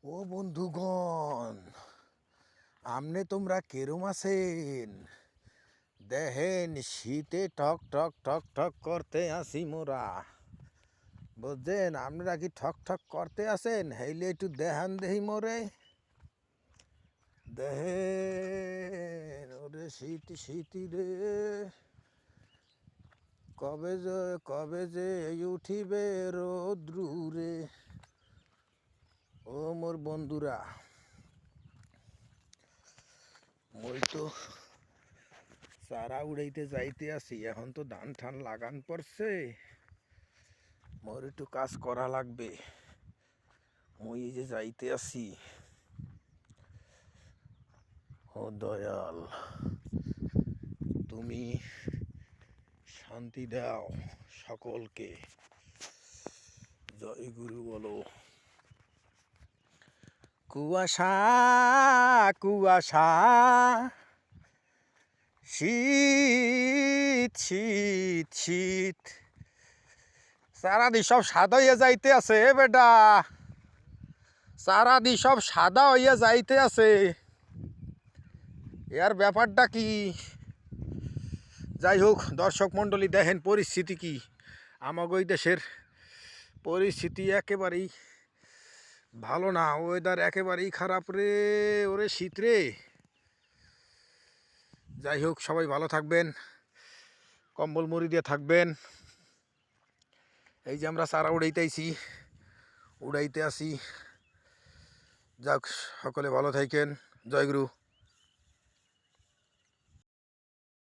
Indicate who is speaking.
Speaker 1: ও বন্ধুগণ, আমনে তোমরা কেরম আছেন? দেখেন শীতে ঠক ঠক ঠক ঠক করতে আসি মোরা। বুঝছেন? আপনারা কি ঠক ঠক করতে আছেন? হেইলে একটু দেখান দেহি মোরে। দেখেন ওরে শীত শীতি রে, কবে যে উঠিবে রোদ্রু রে। ও মোর বন্ধুরা, মই তো চারা উড়াইতে যাইতে আসি। এখন তো ধান ঠান লাগান পড়ছে, মোর একটু কাজ করা লাগবে। মই এই যে যাইতে আসি। ও দয়াল, তুমি শান্তি দাও সকলকে। জয় গুরু বলো। কুয়াশা কুয়াশা, শীত শীত শীত, সারাদি সব সাদা হইয়া যাইতে আছে বেটা, সারাদি সব সাদা হইয়া যাইতে আছে। এর ব্যাপারটা কি? যাই হোক দর্শক মণ্ডলী, দেখেন পরিস্থিতি কি। আমাগো এই দেশের পরিস্থিতি একেবারেই ভালো না, ওয়েদার একেবারেই খারাপ রে। ওরে শীত রে। যাই হোক সবাই ভালো থাকবেন, কম্বল মুড়ি দিয়ে থাকবেন। এই যে আমরা চারা উড়াইতে আসি। যাক, সকলে ভালো থাকেন। জয় গুরু।